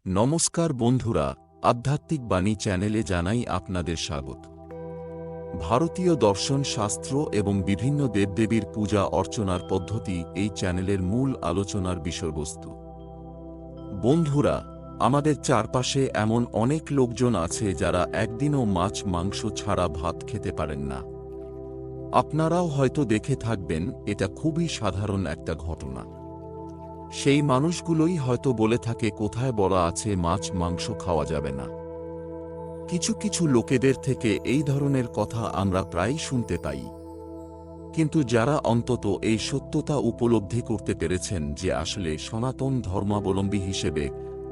নমস্কার বন্ধুরা, আধ্যাত্মিক বাণী চ্যানেলে জানাই আপনাদের স্বাগত। ভারতীয় দর্শন শাস্ত্র এবং বিভিন্ন দেবদেবীর পূজা অর্চনার পদ্ধতি এই চ্যানেলের মূল আলোচনার বিষয়বস্তু। বন্ধুরা, আমাদের চারপাশে এমন অনেক লোকজন আছে যারা একদিনও মাছ মাংস ছাড়া ভাত খেতে পারেন না। আপনারাও হয়তো দেখে থাকবেন, এটা খুবই সাধারণ একটা ঘটনা। সেই মানুষগুলোই হয়তো বলে থাকে কোথায় বলা আছে মাছ মাংস খাওয়া যাবে না। কিছু কিছু লোকেদের থেকে এই ধরনের কথা আমরা প্রায়ই শুনতে পাই, কিন্তু যারা অন্তত এই সত্যতা উপলব্ধি করতে পেরেছেন যে আসলে সনাতন ধর্মাবলম্বী হিসেবে,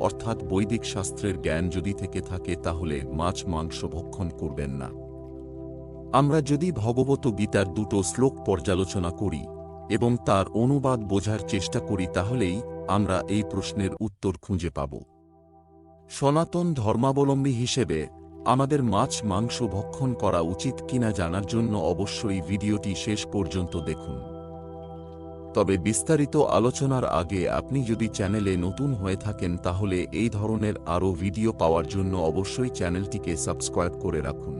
অর্থাৎ বৈদিক শাস্ত্রের জ্ঞান যদি থেকে থাকে, তাহলে মাছ মাংস ভক্ষণ করবেন না। আমরা যদি ভগবত গীতার দুটো শ্লোক পর্যালোচনা করি এবং তার অনুবাদ বোঝার চেষ্টা করি, তাহলেই আমরা এই প্রশ্নের উত্তর খুঁজে পাব। সনাতন ধর্মাবলম্বী হিসেবে আমাদের মাছ মাংস ভক্ষণ করা উচিত কিনা জানার জন্য অবশ্যই ভিডিওটি শেষ পর্যন্ত দেখুন। তবে বিস্তারিত আলোচনার আগে আপনি যদি চ্যানেলে নতুন হয়ে থাকেন, তাহলে এই ধরনের আরও ভিডিও পাওয়ার জন্য অবশ্যই চ্যানেলটিকে সাবস্ক্রাইব করে রাখুন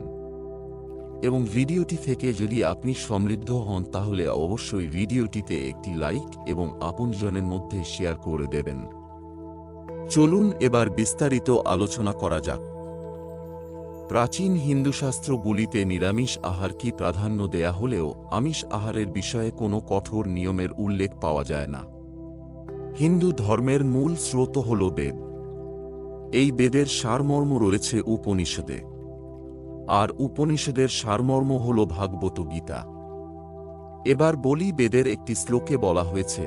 এবং ভিডিওটি থেকে যদি আপনি সমৃদ্ধ হন, তাহলে অবশ্যই ভিডিওটিতে একটি লাইক এবং আপনজনের মধ্যে শেয়ার করে দেবেন। চলুন এবার বিস্তারিত আলোচনা করা যাক। প্রাচীন হিন্দুশাস্ত্রগুলিতে নিরামিষ আহারকে প্রাধান্য দেয়া হলেও আমিষ আহারের বিষয়ে কোনো কঠোর নিয়মের উল্লেখ পাওয়া যায় না। হিন্দু ধর্মের মূল স্রোত হল বেদ। এই বেদের সারমর্ম রয়েছে উপনিষদে, আর উপনিষদের সারমর্ম হল ভাগবত গীতা। এবার বলি, বেদের একটি শ্লোকে বলা হয়েছে,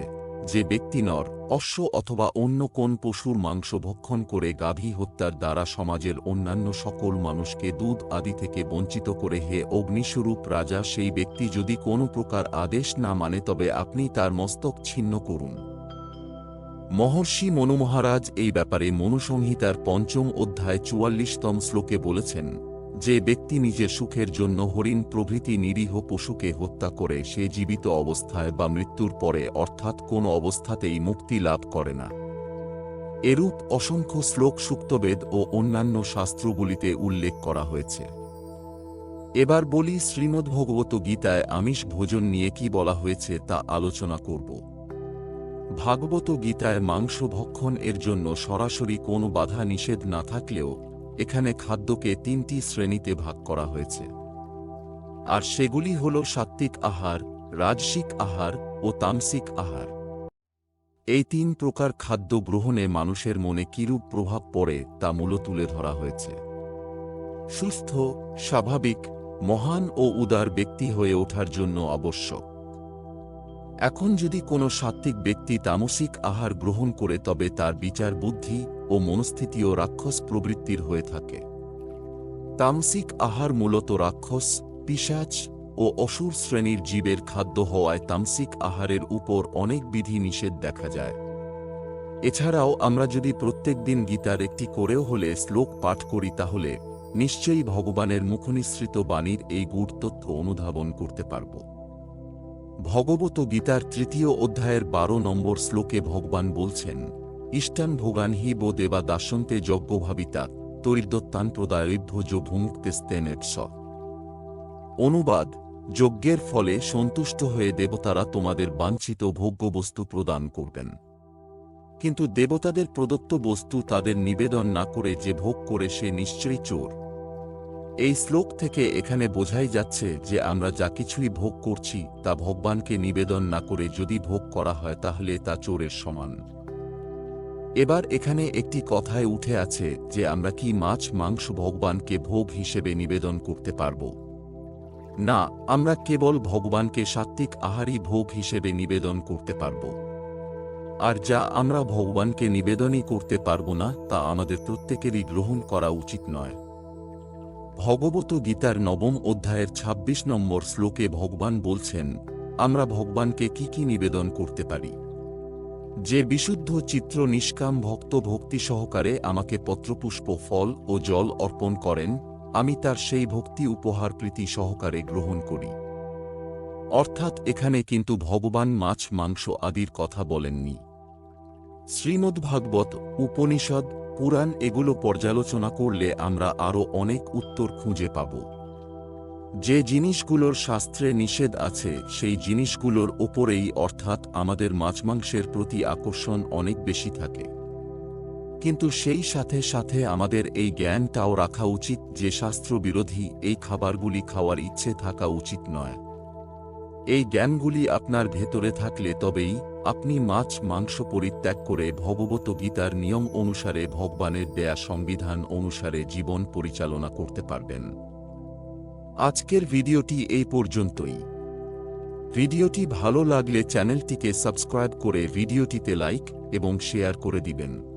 যে ব্যক্তি নর, অশ্ব অথবা অন্য কোন পশুর মাংস ভক্ষণ করে গাভী হত্যার দ্বারা সমাজের অন্যান্য সকল মানুষকে দুধ আদি থেকে বঞ্চিত করে, হে অগ্নিস্বরূপ রাজা, সেই ব্যক্তি যদি কোনো প্রকার আদেশ না মানে, তবে আপনি তার মস্তক ছিন্ন করুন। মহর্ষি মনু মহারাজ এই ব্যাপারে মনুসংহিতার ৫ম অধ্যায় ৪৪তম শ্লোকে বলেছেন, যে ব্যক্তি নিজের সুখের জন্য হরিণ প্রভৃতি নিরীহ পশুকে হত্যা করে, সে জীবিত অবস্থায় বা মৃত্যুর পরে অর্থাৎ কোন অবস্থাতেই মুক্তি লাভ করে না। এরূপ অসংখ্য শ্লোক সুক্তবেদ ও অন্যান্য শাস্ত্রগুলিতে উল্লেখ করা হয়েছে। এবার বলি, শ্রীমদ্ভগবত গীতায় আমিষ ভোজন নিয়ে কি বলা হয়েছে তা আলোচনা করব। ভাগবত গীতায় মাংস ভক্ষণ এর জন্য সরাসরি কোনো বাধা নিষেধ না থাকলেও এখানে খাদ্যকে ৩টি শ্রেণীতে ভাগ করা হয়েছে, আর সেগুলি হল সাত্ত্বিক আহার, রাজসিক আহার ও তামসিক আহার। এই ৩ প্রকার খাদ্য গ্রহণে মানুষের মনে কিরূপ প্রভাব পড়ে তা মূল তুলে ধরা হয়েছে। সুস্থ, স্বাভাবিক, মহান ও উদার ব্যক্তি হয়ে ওঠার জন্য আবশ্যক। এখন যদি কোনো সাত্ত্বিক ব্যক্তি তামসিক আহার গ্রহণ করে, তবে তার বিচার বুদ্ধি ও মনস্থিতিও রাক্ষস প্রবৃত্তির হয়ে থাকে। তামসিক আহার মূলত রাক্ষস, পিশাচ ও অসুর শ্রেণীর জীবের খাদ্য হওয়ায় তামসিক আহারের উপর অনেক বিধি নিষেধ দেখা যায়। এছাড়াও আমরা যদি প্রত্যেক দিন গীতার একটি করেও হলে শ্লোক পাঠ করি, তাহলে নিশ্চয়ই ভগবানের মুখনিসৃত বাণীর এই গূঢ় তথ্য অনুধাবন করতে পারব। ভগবত গীতার ৩য় অধ্যায়ের ১২ নম্বর শ্লোকে ভগবান বলছেন, ইষ্টান ভোগান হি বো দেবা দাসন্তে যজ্ঞভাবিতা তৈর্দত্তান প্রদায়ভ্য ভুমুক্তেস্তেনেৎস। অনুবাদ, যজ্ঞের ফলে সন্তুষ্ট হয়ে দেবতারা তোমাদের বাঞ্ছিত ভোগ্যবস্তু প্রদান করবেন, কিন্তু দেবতাদের প্রদত্ত বস্তু তাদের নিবেদন না করে যে ভোগ করে সে নিশ্চয়ই চোর। এই শ্লোক থেকে এখানে বোঝাই যাচ্ছে যে আমরা যা কিছুই ভোগ করছি তা ভগবানকে নিবেদন না করে যদি ভোগ করা হয়, তাহলে তা চোরের সমান। এবার এখানে একটি কথায় উঠে আছে যে আমরা কি মাছ মাংস ভগবানকে ভোগ হিসেবে নিবেদন করতে পারব? না, আমরা কেবল ভগবানকে সাত্ত্বিক আহারই ভোগ হিসেবে নিবেদন করতে পারব। আর যা আমরা ভগবানকে নিবেদনই করতে পারব না, তা আমাদের প্রত্যেকেরই গ্রহণ করা উচিত নয়। ভগবত গীতার ৯ম অধ্যায়ের ২৬ নম্বর শ্লোকে ভগবান বলছেন, আমরা ভগবানকে কি কি নিবেদন করতে পারি? যে বিশুদ্ধ চিত্র নিষ্কাম ভক্ত ভক্তি সহকারে আমাকে পত্রপুষ্প ফল ও জল অর্পণ করেন, আমি তার সেই ভক্তি উপহার প্রীতি সহকারে গ্রহণ করি। অর্থাৎ এখানে কিন্তু ভগবান মাছ মাংস আদির কথা বলেননি। শ্রীমদ্ভাগবত, উপনিষদ পুরাণ এগুলো পর্যালোচনা করলে আমরা আরও অনেক উত্তর খুঁজে পাব। যে জিনিসগুলোর শাস্ত্রে নিষেধ আছে সেই জিনিসগুলোর ওপরেই অর্থাৎ আমাদের মাছ-মাংসের প্রতি আকর্ষণ অনেক বেশি থাকে। কিন্তু সেই সাথে সাথে আমাদের এই জ্ঞানটাও রাখা উচিত যে শাস্ত্রবিরোধী এই খাবারগুলি খাওয়ার ইচ্ছে থাকা উচিত নয়। এই জ্ঞানগুলি আপনার ভেতরে থাকলে তবেই আপনি মাছ মাংস পরিত্যাগ করে ভগবত গীতার নিয়ম অনুসারে ভগবানের দেয়া সংবিধান অনুসারে জীবন পরিচালনা করতে পারবেন। আজকের ভিডিওটি এই পর্যন্তই। ভিডিওটি ভালো লাগলে চ্যানেলটিকে সাবস্ক্রাইব করে ভিডিওটিতে লাইক এবং শেয়ার করে দিবেন।